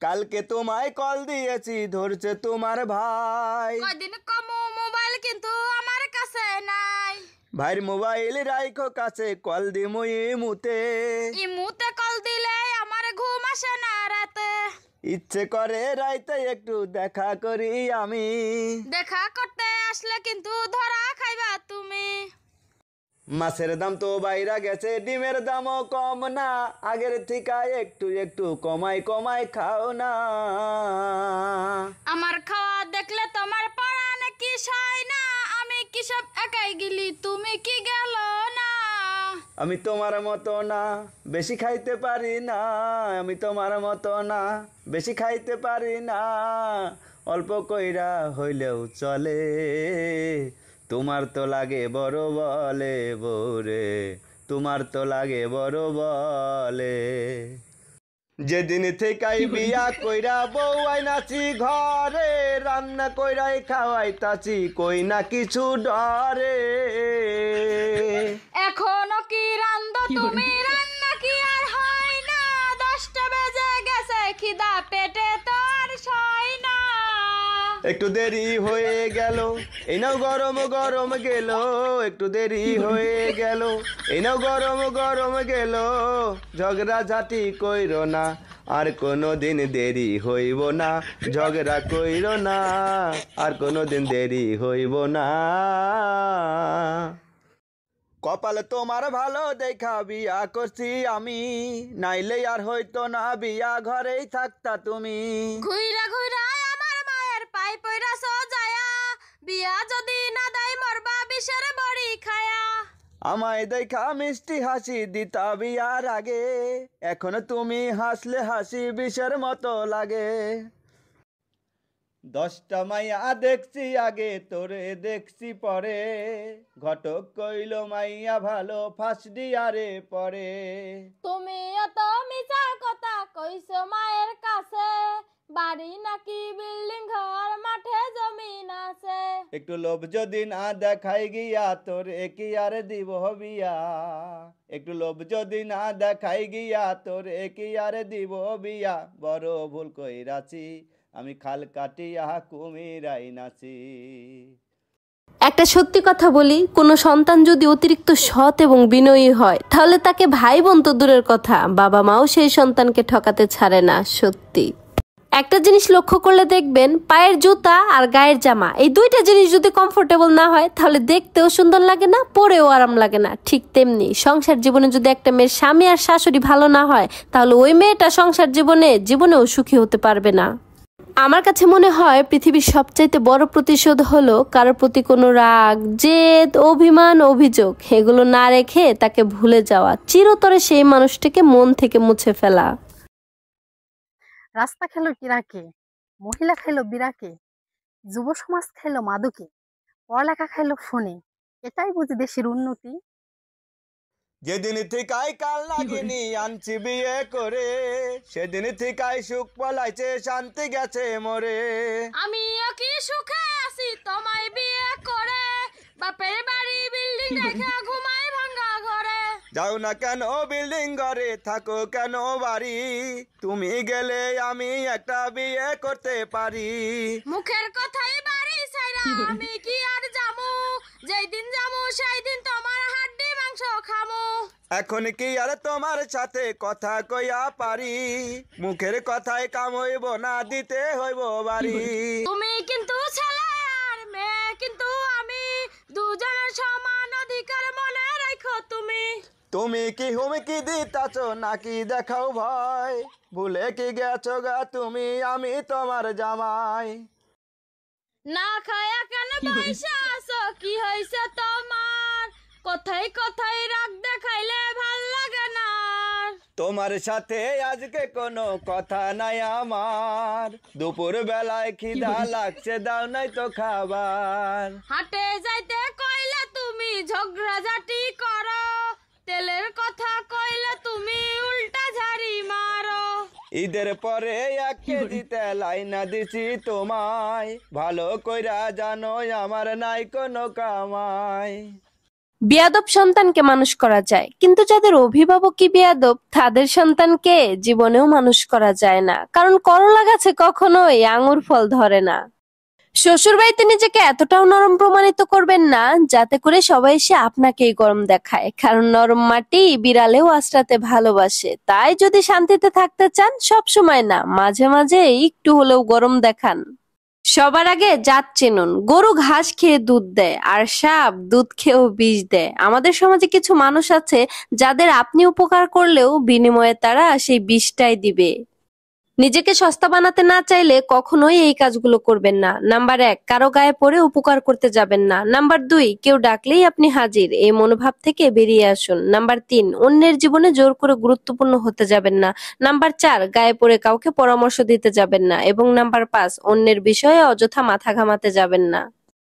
কালকে তোমায় কল দিয়েছি, ধরছে তোমার ভাই। কয়দিন কমু মোবাইল কিন্তু আমার কাছে নাই। ভাইয়ের মোবাইল রাইখো কাছে, কল দিমু ইমুতে। ইমুতে কল দিলে আমার ঘুম আসে না রাতে। ইচ্ছে করে রাইতে একটু দেখা করি আমি। দেখা করতে আসলে কিন্তু ধরা খাইবা তুমি। মাছের দাম তো বাইরা গেছে, ডিমের দামও কম না। আগের থেকে একটু একটু কমাই কমাই খাও না। আমার খাওয়া দেখলে তোমার পড়া নাকি সয় না। আমি কি সব একাই গেলি, তুমি কি গেল না? আমি তোমার মতো না, বেশি খাইতে পারি না। আমি তোমার মতো না, বেশি খাইতে পারি না। অল্প কইরা হইলেও চলে, তোমার তো লাগে বড় বলে বৌরে, তোমার তো লাগে বড় বলে। যেদিন থেকেই বিয়া কইরা বউ আইনাছি ঘরে, রান্না কইরাই খাওয়াইতাছি, কই না কিছু ডরে। এখনো কি রান্ধো তুমি, রান্না কি আর হয় না? 10টা বেজে গেছে, খিদা পেটে তো আর সয় না। একটু দেরি হয়ে গেল, এই নাও গরম গরম গেল। একটু দেরি হয়ে গেল, এই নাও গরম গরম গেল। ঝগড়া ঝাঁটি কইরো না, আর কোনো দিন দেরি হইব না। ঝগড়া কইরো না, আর কোনো দিন দেরি হইব না। কপাল তোমার ভালো দেখা বিয়া করছি আমি, নাইলে আর হইতো না বিয়া, ঘরেই থাকতা তুমি। ঘুইরা ঘুইরা আমার মায়ের পাই পইরা সোজায়া, বিয়া যদি না দেয় মরবা বিষের বড়ি খায়া। আমায় দেখা মিষ্টি হাসি দিতা বিয়ার আগে, এখন তুমি হাসলে হাসি বিষের মতো লাগে। 10টা মাইয়া দেখছি আগে, তোরে দেখছি পরে। ঘটক কইল মাইয়া ভালো, ফার্স্ট ডিয়ারে পরে। তুমি এত মিছা কথা কইছো মায়ের কাছে, বাড়ি নাকি বিল্ডিং ঘর মাঠে জমিন আছে। একটু লোভ যদি না দেখাই গিয়া, তোর কি আর দিব বিয়া। একটু লোভ যদি না দেখাই গিয়া, তোর কি আর দিব বিয়া। বড় ভুল কইরাছি, আমি খাল কাটিয়া কুমিরাই নাচি। একটা সত্যি কথা বলি, কোনো সন্তান যদি অতিরিক্ত সৎ এবং বিনয়ী হয়, তাহলে তাকে ভাই বোন তো দূরের কথা, বাবা মাও সেই সন্তানকে ঠকাতে ছাড়ে না। সত্যি একটা জিনিস লক্ষ্য করলে দেখবেন, পায়ের জুতা আর গায়ের জামা, এই দুইটা জিনিস যদি কমফোর্টেবল না হয়, তাহলে দেখতেও সুন্দর লাগে না, পরেও আরাম লাগে না। ঠিক তেমনি সংসার জীবনে যদি একটা মেয়ের স্বামী আর শাশুড়ি ভালো না হয়, তাহলে ওই মেয়েটা সংসার জীবনেও সুখী হতে পারবে না। আমার কাছে মনে হয় পৃথিবীর সবচাইতে বড় প্রতিশোধ হলো কারোর প্রতি কোনো রাগ, জেদ, অভিমান, অভিযোগ এগুলো না রেখে তাকে ভুলে যাওয়া, চিরতরে সেই মানুষটাকে মন থেকে মুছে ফেলা। রাস্তা খেলো কিরাকে, মহিলা খাইলো বিরাকে, যুব সমাজ খাইলো মাদকে, পড়ালেখা খাইলো ফোনে, এটাই বুঝি দেশের উন্নতি। যেদিন থেকাই কাল নাগিনি আনছি বিয়ে করে, সেদিন থেকাই সুখ পলাইছে, শান্তি গেছে মরে। আমিও কি সুখে আছি তোমায় বিয়ে করে, বাপের বাড়ি বিল্ডিং রেখে ঘুমাই ভাঙা ঘরে। যাও না কেন বিল্ডিং ঘরে, থাকো কেন বাড়ি, তুমি গেলে আমি একটা বিয়ে করতে পারি। মুখের কথাই বাড়ি ছাইরা আমি কি আর যামু, যেই দিন যামু সেই দিন তোমার হাড্ডি মাংস খামু। এখন কি আর তোমার সাথে কথা কইয়া পারি, মুখের কথায় কাম হইব না, দিতে হইব বাড়ি। তুমি কিন্তু ছেলে আর মেয়ে কিন্তু আমি, দুজনের সমান অধিকার মনে রাখো তুমি। তুমি কি হুমকি দিতাছ নাকি দেখাও ভয়, ভুলে কি গেছো গা তুমি, আমি তোমার জামাই। না খায়া কেন বইসা আছো, কি হইছে তোমার? কথাই কথাই রাগ দেখাইলে ভাল লাগে না। তোমার সাথে আজকে কোনো কথা নাই আমার, দুপুর বেলায় খিদা লাগছে, দাও নাই তো খাবার। হাটে যাইতে কইলে তুমি ঝগড়াঝাটি করো, তেলের কথা কইলে তুমি উল্টা ঝাড়ি মারো। ঈদের পরে 1 কেজি তেল আইনা দিছি তোমায়, ভালো কইরা জানো আমার নাই কোনো কামাই। বেয়াদব সন্তানকে মানুষ করা যায়, কিন্তু যাদের অভিভাবকই বেয়াদব তাদের সন্তানকে জীবনেও মানুষ করা যায় না, কারণ করলা গাছে কখনোই আঙুর ফল ধরে না। শ্বশুর বাড়িতে নিজেকে এতটাও নরম প্রমাণিত করবেন না যাতে করে সবাই এসে আপনাকেই গরম দেখায়, কারণ নরম মাটি বিড়ালেও আশ্রাতে ভালোবাসে। তাই যদি শান্তিতে থাকতে চান সব সময় না, মাঝে মাঝে একটু হলেও গরম দেখান। সবার আগে জাত চিনুন। গরু ঘাস খেয়ে দুধ দেয় আর সাপ দুধ খেয়েও বিষ দেয়। আমাদের সমাজে কিছু মানুষ আছে যাদের আপনি উপকার করলেও বিনিময়ে তারা সেই বিষটাই দিবে। নিজেকে সস্তা বানাতে না চাইলে কখনোই এই কাজগুলো করবেন না। নাম্বার 1, কারো গায়ে পড়ে উপকার করতে যাবেন না। নাম্বার 2, কেউ ডাকলেই আপনি হাজির, এই মনোভাব থেকে বেরিয়ে আসুন। নাম্বার 3, অন্যের জীবনে জোর করে গুরুত্বপূর্ণ হতে যাবেন না। নাম্বার 4, গায়ে পড়ে কাউকে পরামর্শ দিতে যাবেন না। এবং নাম্বার 5, অন্যের বিষয়ে অযথা মাথা ঘামাতে যাবেন না।